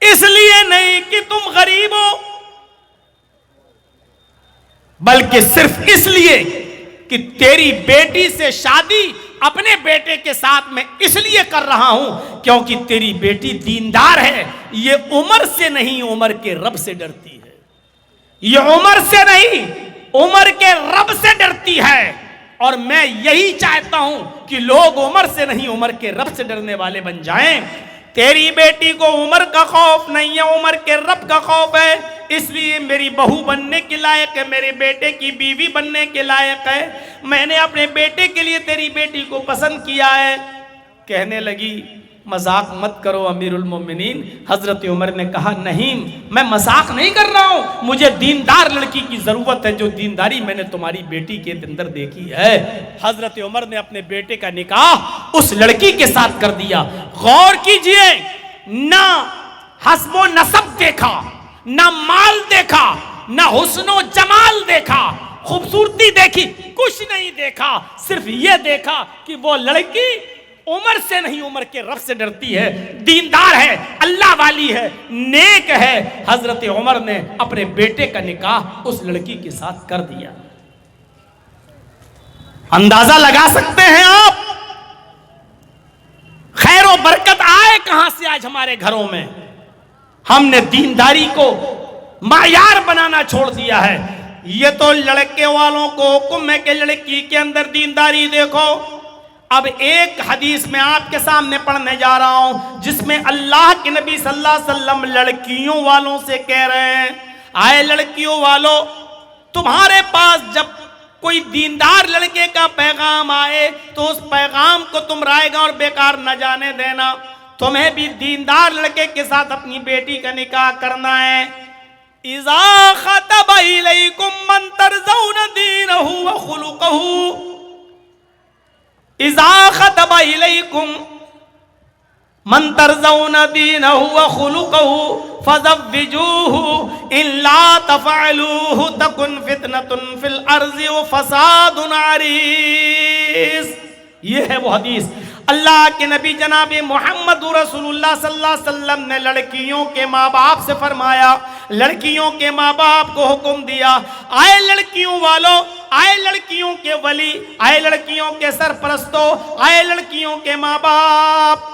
इसलिए नहीं कि तुम गरीब हो, बल्कि सिर्फ इसलिए कि तेरी बेटी से शादी अपने बेटे के साथ मैं इसलिए कर रहा हूं क्योंकि तेरी बेटी दीनदार है, ये उमर से नहीं उमर के रब से डरती है, ये उमर से नहीं उमर के रब से डरती है, और मैं यही चाहता हूं कि लोग उमर से नहीं उमर के रब से डरने वाले बन जाएं। तेरी बेटी को उमर का खौफ नहीं है, उमर के रब का खौफ है, इसलिए मेरी बहू बनने के लायक है, मेरे बेटे की बीवी बनने के लायक है, मैंने अपने बेटे के लिए तेरी बेटी को पसंद किया है। कहने लगी, मजाक मत करो अमीरुल मोमिनीन। हजरत उमर ने कहा, नहीं मैं मजाक नहीं कर रहा हूं, मुझे दीनदार लड़की की जरूरत है, जो दीनदारी मैंने तुम्हारी बेटी के अंदर देखी है। हजरत उमर ने अपने बेटे का निकाह उस लड़की के साथ कर दिया। गौर कीजिए, ना हस्बो नसब देखा, ना माल देखा, ना हुस्नो जमाल देखा, खूबसूरती देखी, कुछ नहीं देखा, सिर्फ यह देखा कि वो लड़की उम्र से नहीं, उम्र के रब से डरती है, दीनदार है, अल्लाह वाली है, नेक है। हजरत उमर ने अपने बेटे का निकाह उस लड़की के साथ कर दिया। अंदाजा लगा सकते हैं आप खैर और बरकत आए कहां से आज हमारे घरों में। हमने दीनदारी को मायार बनाना छोड़ दिया है। ये तो लड़के वालों को हुक्म है कि लड़की के अंदर दीनदारी देखो। अब एक हदीस में आपके सामने पढ़ने जा रहा हूं जिसमें अल्लाह के नबी सल्लल्लाहु अलैहि वसल्लम लड़कियों वालों से कह रहे हैं, आए लड़कियों वालों, तुम्हारे पास जब कोई दीनदार लड़के का पैगाम आए तो उस पैगाम को तुम रायगा और बेकार न जाने देना। तुम्हें भी दीनदार लड़के के साथ अपनी बेटी का निकाह करना है। इज़ा ख़तबा इलैकुम मन तरज़ौना दीनहु व खुलुक़हु, इज़ा ख़तबा इलैकुम मन तरज़ौना दीनहु व खुलुक़हु फ़ज़व्विजूहु इल्ला तफ़अलूहु तकुन फ़ितनतुन फ़िल अर्ज़ि व फ़सादुन अरीज़। ये है वो हदीस। अल्लाह के नबी जनाब मोहम्मद रसूलुल्लाह सल्लल्लाहु अलैहि वसल्लम ने लड़कियों के माँ बाप से फरमाया, लड़कियों के माँ बाप को हुक्म दिया, आए लड़कियों वालों, आए लड़कियों के वली, आए लड़कियों के सरपरस्तों, आए लड़कियों के माँ बाप,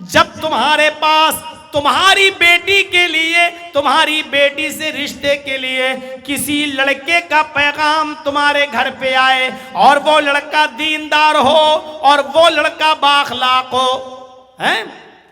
जब तुम्हारे पास तुम्हारी बेटी के लिए, तुम्हारी बेटी से रिश्ते के लिए किसी लड़के का पैगाम तुम्हारे घर पे आए और वो लड़का दीनदार हो और वो लड़का बाखलाक हो, हैं,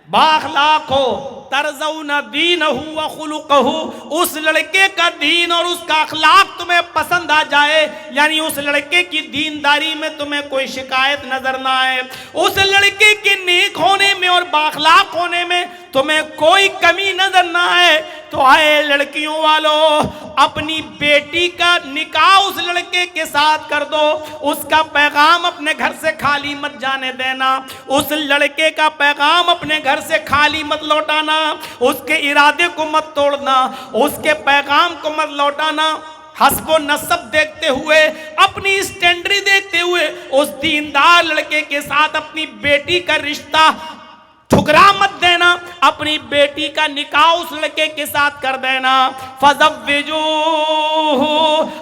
बाखलाक हो, तरज़ौना दीनहु व खुलुक़हु, उस लड़के का दीन और उसका अखलाक तुम्हें पसंद आ जाए, यानी उस लड़के की दीनदारी में तुम्हें कोई शिकायत नजर ना आए, उस लड़के के नेक होने में और बाखलाक होने में तुम्हें कोई कमी नजर ना आए, तो आए लड़कियों वालों, अपनी बेटी का निकाह उस लड़के के साथ कर दो। उसका पैगाम अपने घर से खाली मत जाने देना, उस लड़के का पैगाम अपने घर से खाली मत लौटाना, उसके इरादे को मत तोड़ना, उसके पैगाम को मत लौटाना। हस्बो नसब देखते हुए, अपनी स्टैंडर्ड देखते हुए उस दीनदार लड़के के साथ अपनी बेटी का रिश्ता ठुकरा मत देना, अपनी बेटी का निकाह उस लड़के के साथ कर देना। फ़ज़व्विजूहु,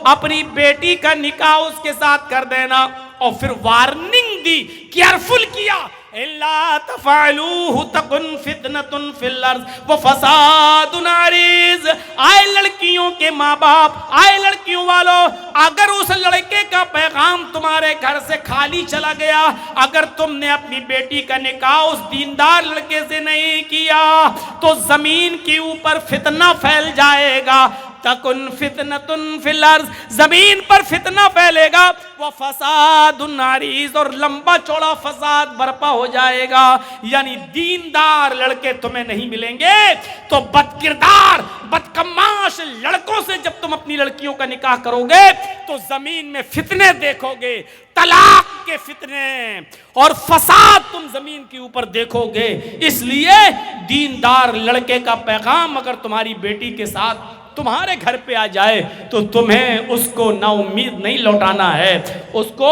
अपनी बेटी का निकाह उसके साथ कर देना। और फिर वार्निंग दी, केयरफुल किया, इल्ला तफ़अलूहु तकुन फ़ितनतुन फ़िल अर्ज़ व फ़सादुन अरीज़। आए लड़कियों के माँ बाप, आए लड़कियों वालों, अगर उस लड़के का पैगाम तुम्हारे घर से खाली चला गया, अगर तुमने अपनी बेटी का निकाह उस दीनदार लड़के से नहीं किया, तो जमीन के ऊपर फितना फैल जाएगा। तकुन फितनतुन फिल अर्ज़, जमीन पर फितना फैलेगा, वह फसादुन अरीज़, और लंबा चौड़ा फसाद बर्पा हो जाएगा। यानी दीनदार लड़के तुम्हें नहीं मिलेंगे तो बदकिरदार बदकमाश लड़कों से जब तुम अपनी लड़कियों का निकाह करोगे तो जमीन में फितने देखोगे, तलाक के फितने और फसाद तुम जमीन के ऊपर देखोगे। इसलिए दीनदार लड़के का पैगाम अगर तुम्हारी बेटी के साथ तुम्हारे घर पे आ जाए तो तुम्हें उसको ना उम्मीद नहीं लौटाना है, उसको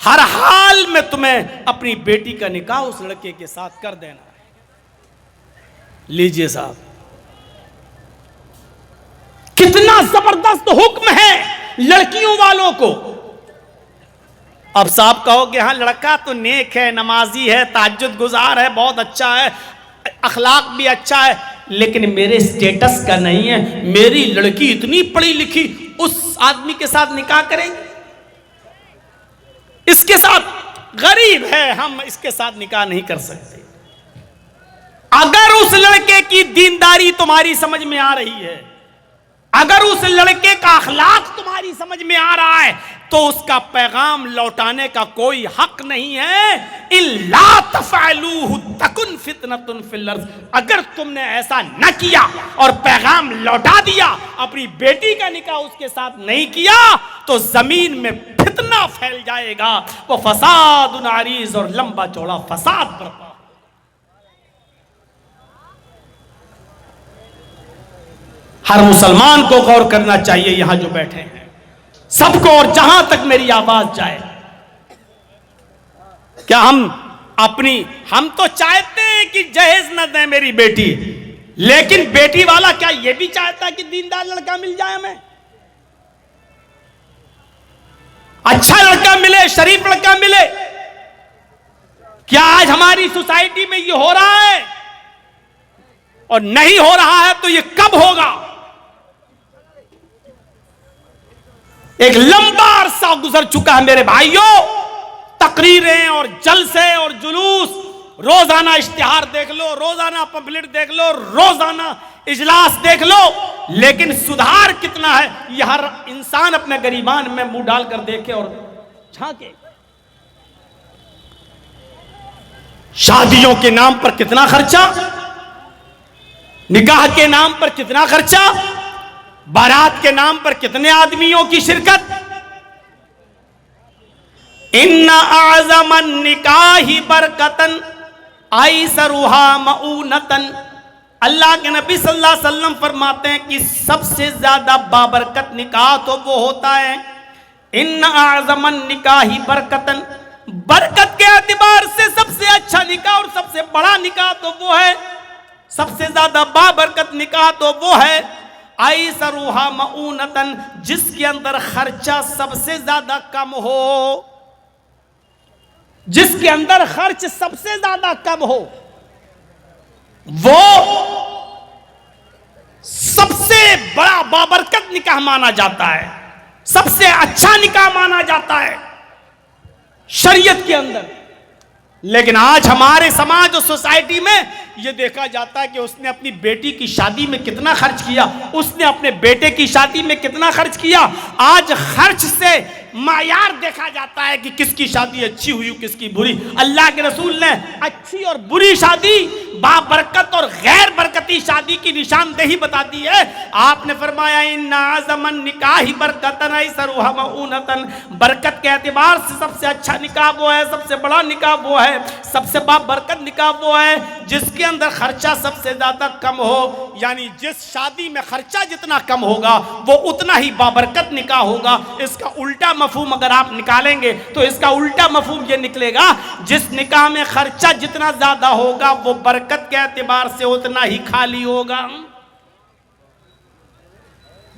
हर हाल में तुम्हें अपनी बेटी का निकाह उस लड़के के साथ कर देना है। लीजिए साहब, कितना जबरदस्त हुक्म है लड़कियों वालों को। अब साहब कहोगे हाँ लड़का तो नेक है, नमाजी है, ताज्जुद गुजार है, बहुत अच्छा है, अखलाक भी अच्छा है, लेकिन मेरे स्टेटस का नहीं है, मेरी लड़की इतनी पढ़ी लिखी, उस आदमी के साथ निकाह करेंगे, इसके साथ गरीब है, हम इसके साथ निकाह नहीं कर सकते। अगर उस लड़के की दीनदारी तुम्हारी समझ में आ रही है, अगर उस लड़के का अखलाक तुम्हारी समझ में आ रहा है, तो उसका पैगाम लौटाने का कोई हक नहीं है। इल्ला तफ़अलूहु तकुन फितनतुन फिल अर्ज़, अगर तुमने ऐसा न किया और पैगाम लौटा दिया, अपनी बेटी का निकाह उसके साथ नहीं किया, तो जमीन में फितना फैल जाएगा, वो फसादुन अरीज़, और लंबा चौड़ा फसाद बर्पा। हर मुसलमान को गौर करना चाहिए, यहां जो बैठे हैं सबको, और जहां तक मेरी आवाज जाए, क्या हम अपनी, हम तो चाहते हैं कि जहेज न दे मेरी बेटी, लेकिन बेटी वाला क्या ये भी चाहता है कि दीनदार लड़का मिल जाए हमें, अच्छा लड़का मिले, शरीफ लड़का मिले। क्या आज हमारी सोसाइटी में ये हो रहा है? और नहीं हो रहा है तो ये कब होगा? एक लंबा अरसा गुजर चुका है मेरे भाइयों, तकरीरें और जलसे और जुलूस, रोजाना इश्तिहार देख लो, रोजाना पंफलेट देख लो, रोजाना इजलास देख लो, लेकिन सुधार कितना है यह हर इंसान अपने गरीबान में मुंह डालकर देखे और झांके। शादियों के नाम पर कितना खर्चा, निकाह के नाम पर कितना खर्चा, बारात के नाम पर कितने आदमियों की शिरकत। इन्ना आज़मन निकाही बरकतन आइसरुहा मऊनतन। अल्लाह के नबी सल्लल्लाहु अलैहि वसल्लम फरमाते हैं कि सबसे ज्यादा बाबरकत निकाह तो वो होता है, इन्ना आज़मन निकाही बरकतन, बरकत के एतबार से सबसे अच्छा निकाह और सबसे बड़ा निकाह तो वो है, सबसे ज्यादा बाबरकत निकाह तो वो है आइसरुहा मऊनतन, जिसके अंदर खर्चा सबसे ज्यादा कम हो, जिसके अंदर खर्च सबसे ज्यादा कम हो, वो सबसे बड़ा बाबरकत निकाह माना जाता है, सबसे अच्छा निकाह माना जाता है शरीयत के अंदर। लेकिन आज हमारे समाज और सोसाइटी में यह देखा जाता है कि उसने अपनी बेटी की शादी में कितना खर्च किया, उसने अपने बेटे की शादी में कितना खर्च किया। आज खर्च से मायार देखा जाता है कि किसकी शादी अच्छी हुई, किसकी बुरी। अल्लाह के रसूल ने अच्छी और बुरी शादी, बाबरकत और गैर बरकती शादी की निशानदेही बता दी है। आपने फरमाया इन्ना आज़मन निकाही बरकतन ऐसरुहा मऊनतन, बरकत के एतबार से सबसे अच्छा निकाह वो है, सबसे बड़ा निकाह वो है, सबसे बाबरकत निकाह वो है जिसके अंदर खर्चा सबसे ज्यादा कम हो। यानी जिस शादी में खर्चा जितना कम होगा वो उतना ही बाबरकत निकाह होगा। इसका उल्टा मफहूम अगर आप निकालेंगे तो इसका उल्टा मफहूम ये निकलेगा, जिस निकाह में खर्चा जितना ज्यादा होगा वो बरकत के एतबार से उतना ही खाली होगा।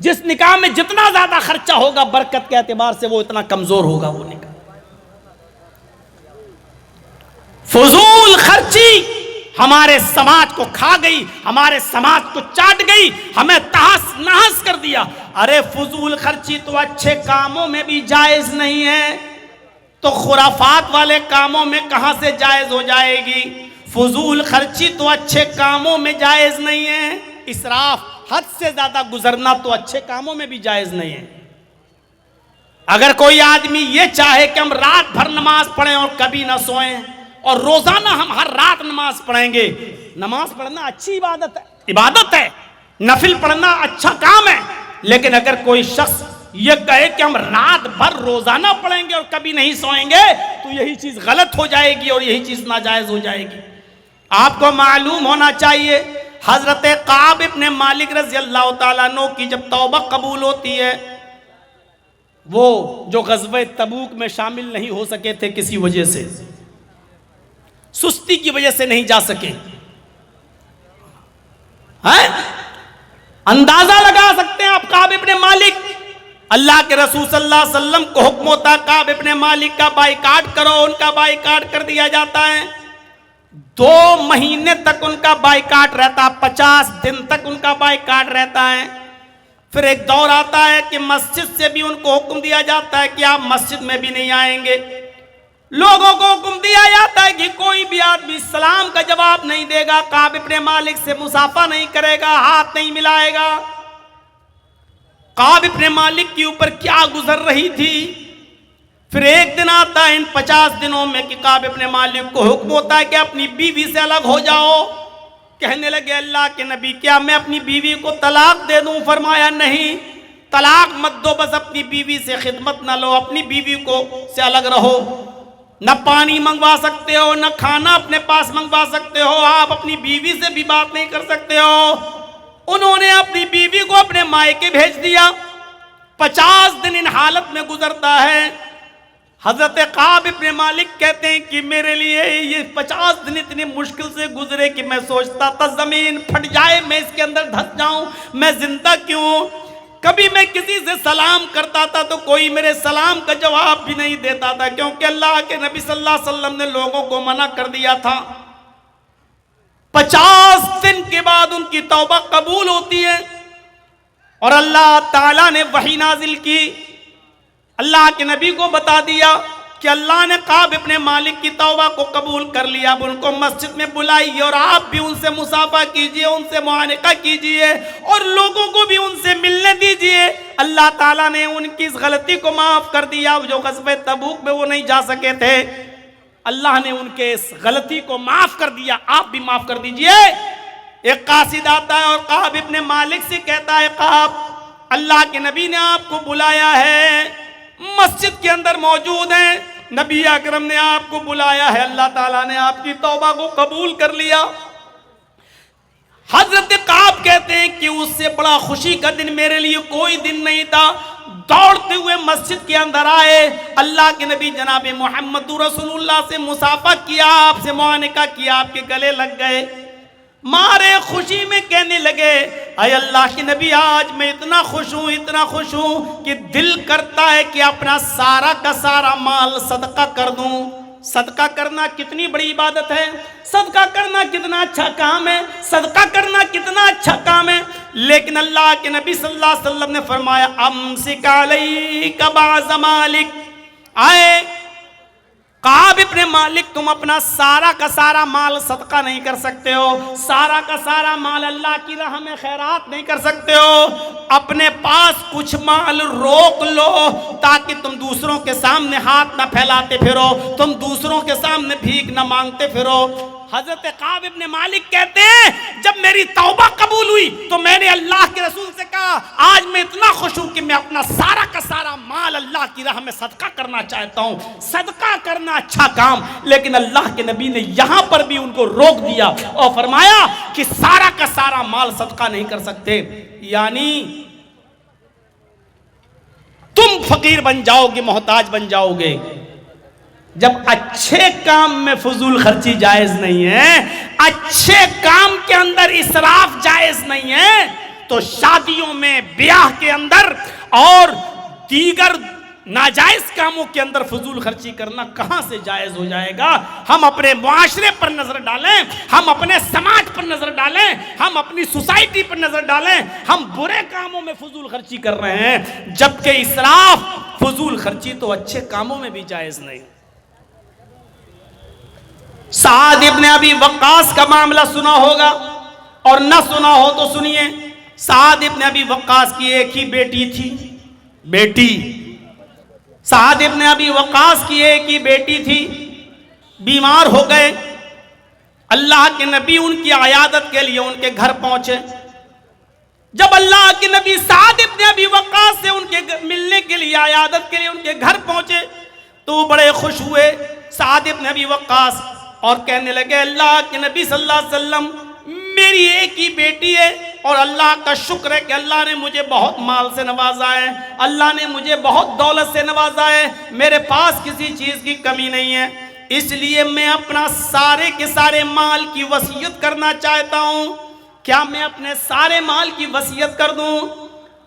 जिस निकाह में जितना ज्यादा खर्चा होगा बरकत के एतबार से वो इतना कमजोर होगा वो निकाह। फजूल खर्ची हमारे समाज को खा गई, हमारे समाज को चाट गई, हमें तहस नहस कर दिया। अरे फजूल खर्ची तो अच्छे कामों में भी जायज नहीं है, तो खुराफात वाले कामों में कहां से जायज हो जाएगी। फजूल खर्ची तो अच्छे कामों में जायज नहीं है, इसराफ हद से ज्यादा गुजरना तो अच्छे कामों में भी जायज नहीं है। अगर कोई आदमी ये चाहे कि हम रात भर नमाज पढ़ें और कभी ना सोएं और रोजाना हम हर रात नमाज पढ़ेंगे, नमाज पढ़ना अच्छी इबादत है, नफिल पढ़ना अच्छा काम है, लेकिन अगर कोई शख्स ये कहे कि हम रात भर रोजाना पढ़ेंगे और कभी नहीं सोएंगे तो यही चीज गलत हो जाएगी और यही चीज नाजायज हो जाएगी। आपको मालूम होना चाहिए हजरत काब इब्ने मालिक रज़ी अल्लाह ताला अन्हु की जब तौबा कबूल होती है, वो जो ग़ज़वे तबूक में शामिल नहीं हो सके थे, किसी वजह से सुस्ती की वजह से नहीं जा सके, हैं? अंदाजा लगा सकते हैं आप काब इब्ने मालिक, अल्लाह के रसूल सल्लल्लाहु अलैहि वसल्लम को हुक्म होता काब इब्ने मालिक का बाइकाट करो, उनका बाइकाट कर दिया जाता है। 2 महीने तक उनका बाइकाट रहता, 50 दिन तक उनका बाइकाट रहता है। फिर एक दौर आता है कि मस्जिद से भी उनको हुक्म दिया जाता है कि आप मस्जिद में भी नहीं आएंगे। लोगों को हुक्म दिया जाता है कि कोई भी आदमी सलाम का जवाब नहीं देगा, काब इब्ने मालिक से मुसाफा नहीं करेगा, हाथ नहीं मिलाएगा। काब इब्ने मालिक के ऊपर क्या गुजर रही थी। फिर एक दिन आता है इन 50 दिनों में कि काब इब्ने मालिक को हुक्म होता है कि अपनी बीवी से अलग हो जाओ। कहने लगे अल्लाह के नबी क्या मैं अपनी बीवी को तलाक दे दूं? फरमाया नहीं, तलाक मत दो, बस अपनी बीवी से खिदमत न लो, अपनी बीवी को से अलग रहो। न पानी मंगवा सकते हो, न खाना अपने पास मंगवा सकते हो, आप अपनी बीवी से भी बात नहीं कर सकते हो। उन्होंने अपनी बीवी को अपने मायके भेज दिया। 50 दिन इन हालत में गुजरता है। हजरत काब इब्ने मालिक कहते हैं कि मेरे लिए ये 50 दिन इतनी मुश्किल से गुजरे कि मैं सोचता था जमीन फट जाए, मैं इसके अंदर धंस जाऊं, मैं जिंदा क्यों। कभी मैं किसी से सलाम करता था तो कोई मेरे सलाम का जवाब भी नहीं देता था, क्योंकि अल्लाह के नबी सल्लल्लाहु अलैहि वसल्लम ने लोगों को मना कर दिया था। 50 दिन के बाद उनकी तौबा कबूल होती है और अल्लाह ताला ने वही नाजिल की। अल्लाह के नबी को बता दिया कि अल्लाह ने काब इब्ने मालिक की तौबा को कबूल कर लिया। अब उनको मस्जिद में बुलाइए और आप भी उनसे मुसाफा कीजिए, उनसे मुआनका कीजिए और लोगों को भी उनसे मिलने दीजिए। अल्लाह ताला ने उनकी इस गलती को माफ कर दिया। जो ग़ज़वे तबूक में वो नहीं जा सके थे, अल्लाह ने उनके इस गलती को माफ कर दिया। आप भी माफ कर दीजिए। एक कासिद आता है और काब इब्ने मालिक से कहता है, काब अल्लाह के नबी ने आपको बुलाया है, मस्जिद के अंदर मौजूद हैं, नबी अकरम ने आपको बुलाया है, अल्लाह ताला ने आपकी तौबा को कबूल कर लिया। हजरत काब कहते हैं कि उससे बड़ा खुशी का दिन मेरे लिए कोई दिन नहीं था। दौड़ते हुए मस्जिद के अंदर आए, अल्लाह के नबी जनाब मोहम्मद रसूलुल्लाह से मुसाफा किया, आपसे मुआनका किया, आपके गले लग गए। मारे खुशी में कहने लगे, अय अल्लाह के नबी आज मैं इतना खुश हूँ कि दिल करता है कि अपना सारा का सारा माल सदका कर दूं। सदका करना कितनी बड़ी इबादत है, सदका करना कितना अच्छा काम है, सदका करना कितना अच्छा काम है। लेकिन अल्लाह के नबी सल्लल्लाहु अलैहि वसल्लम ने फरमाया, अम्सिक अलैका बाज़ मालिक, आए काब इब्ने मालिक तुम अपना सारा का सारा माल सदका नहीं कर सकते हो, सारा का सारा माल अल्लाह की राह में खैरात नहीं कर सकते हो। अपने पास कुछ माल रोक लो ताकि तुम दूसरों के सामने हाथ ना फैलाते फिरो, तुम दूसरों के सामने भीख ना मांगते फिरो। हजरत काब इब्ने मालिक कहते हैं, जब मेरी तौबा कबूल हुई तो मैंने अल्लाह के रसूल से कहा, आज मैं इतना खुश हूं कि मैं अपना सारा का सारा माल अल्लाह की राह में सदका करना चाहता हूं। सदका करना अच्छा काम, लेकिन अल्लाह के नबी ने यहां पर भी उनको रोक दिया और फरमाया कि सारा का सारा माल सदका नहीं कर सकते। यानी तुम फकीर बन जाओगे, मोहताज बन जाओगे। जब अच्छे काम में फजूल खर्ची जायज नहीं है, अच्छे काम के अंदर इसराफ जायज नहीं है, तो शादियों में, ब्याह के अंदर और दीगर नाजायज कामों के अंदर फजूल खर्ची करना कहां से जायज हो जाएगा। हम अपने मुआशरे पर नजर डालें, हम अपने समाज पर नजर डालें, हम अपनी सोसाइटी पर नजर डालें, हम बुरे कामों में फजूल खर्ची कर रहे हैं, जबकि इसराफ, फजूल खर्ची तो अच्छे कामों में भी जायज नहीं। साद इब्ने अबी वक्कास का मामला सुना होगा और ना सुना हो तो सुनिए। साद इब्ने अबी वक्कास की एक ही बेटी थी, साद इब्ने अबी वक्कास की एक ही बेटी थी, बीमार हो गए। अल्लाह के नबी उनकी आयादत के लिए उनके घर पहुंचे। जब अल्लाह के नबी साद इब्ने अबी वक्कास से उनके मिलने के लिए, आयादत के लिए उनके घर पहुंचे तो बड़े खुश हुए साद इब्ने अबी वक्कास और कहने लगे, अल्लाह के नबी सल्लल्लाहु अलैहि वसल्लम, मेरी एक ही बेटी है और अल्लाह का शुक्र है कि अल्लाह ने मुझे बहुत माल से नवाजा है, अल्लाह ने मुझे बहुत दौलत से नवाजा है, मेरे पास किसी चीज़ की कमी नहीं है, इसलिए मैं अपना सारे के सारे माल की वसीयत करना चाहता हूँ। क्या मैं अपने सारे माल की वसीयत कर दूँ?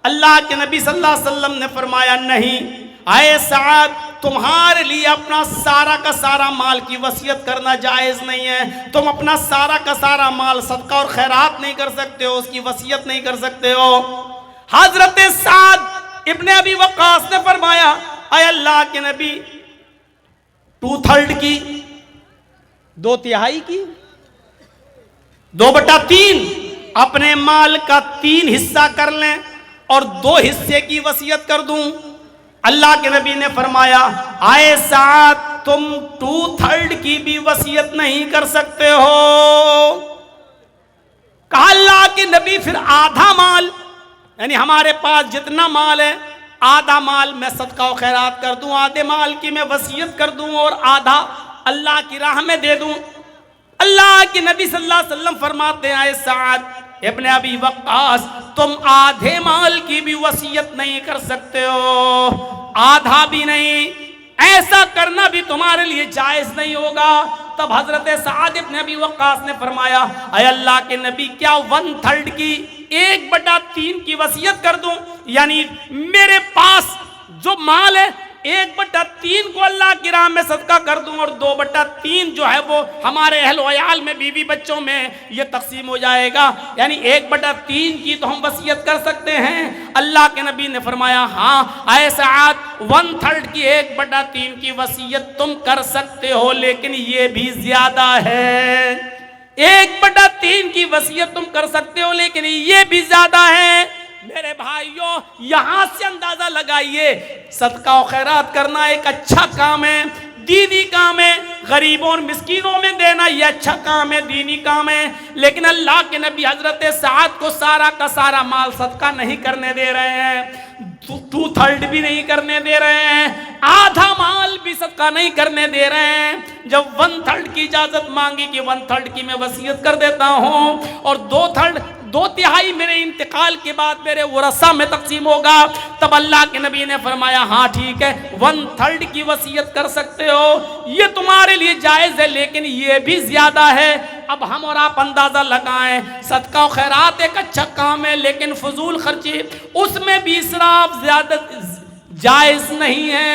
अल्लाह के नबी सल्लल्लाहु अलैहि वसल्लम ने फरमाया, नहीं, आए साद, तुम्हारे लिए अपना सारा का सारा माल की वसीयत करना जायज़ नहीं है। तुम अपना सारा का सारा माल सदका और खैरात नहीं कर सकते हो, उसकी वसीयत नहीं कर सकते हो। हजरत साद इब्ने अबी वक्कास ने फरमाया, अय अल्लाह के नबी, 2/3 की, 2/3 की, 2/3 अपने माल का 3 हिस्सा कर लें और 2 हिस्से की वसीयत कर दूं। अल्लाह के नबी ने फरमाया, आए साथ, तुम 2/3 की भी वसीयत नहीं कर सकते हो। कहा अल्लाह के नबी, फिर आधा माल, यानी हमारे पास जितना माल है आधा माल मैं सदका और खैरात कर दूं, आधे माल की मैं वसीयत कर दूं और आधा अल्लाह की राह में दे दूं। अल्लाह के नबी सल्लल्लाहु अलैहि वसल्लम फरमाते हैं, साद इब्ने अबी वक्कास, तुम आधे माल की भी वसीयत नहीं कर सकते हो, आधा भी नहीं, ऐसा करना भी तुम्हारे लिए जायज नहीं होगा। तब हजरत साद इब्न अबी वक्कास ने फरमाया, अय अल्लाह के नबी, क्या 1/3 की 1/3 की वसीयत कर दूं? यानी मेरे पास जो माल है 1/3 को अल्लाह की राह में सदका कर दूं और 2/3 जो है वो हमारे अहल वयाल में, बीवी बच्चों में ये तकसीम हो जाएगा। यानी 1/3 की तो हम वसीयत कर सकते हैं। अल्लाह के नबी ने फरमाया, हाँ ऐ सआद, 1/3 की 1/3 की वसीयत तुम कर सकते हो, लेकिन ये भी ज्यादा है। 1/3 की वसीयत तुम कर सकते हो, लेकिन ये भी ज्यादा है। मेरे भाइयों, यहां से अंदाजा लगाइए, सदका और खैरात करना एक अच्छा काम है, दीनी काम है। गरीबों और मिस्कीनों में देना ये अच्छा काम है, दीनी काम है। लेकिन अल्लाह के नबी हजरत साद को सारा का सारा माल सदका नहीं करने दे रहे हैं, 2/3 भी नहीं करने दे रहे हैं, आधा माल भी सदका नहीं करने दे रहे हैं। जब 1/3 की इजाजत मांगी कि 1/3 की मैं वसीयत कर देता हूं और 2/3 मेरे इंतकाल के बाद मेरे वरसा में तकसीम होगा, तब अल्लाह के नबी ने फरमाया, हाँ ठीक है, 1/3 की वसीयत कर सकते हो, ये तुम्हारे लिए जायज है, लेकिन ये भी ज्यादा है। अब हम और आप अंदाजा लगाएं, सदका और खैरात एक अच्छा काम है, लेकिन फजूल खर्ची उसमें भी इसराफ ज्यादा जायज नहीं है।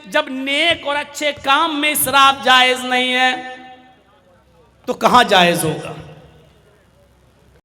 जब नेक और अच्छे काम में इसराफ जायज नहीं है तो कहां जायज होगा?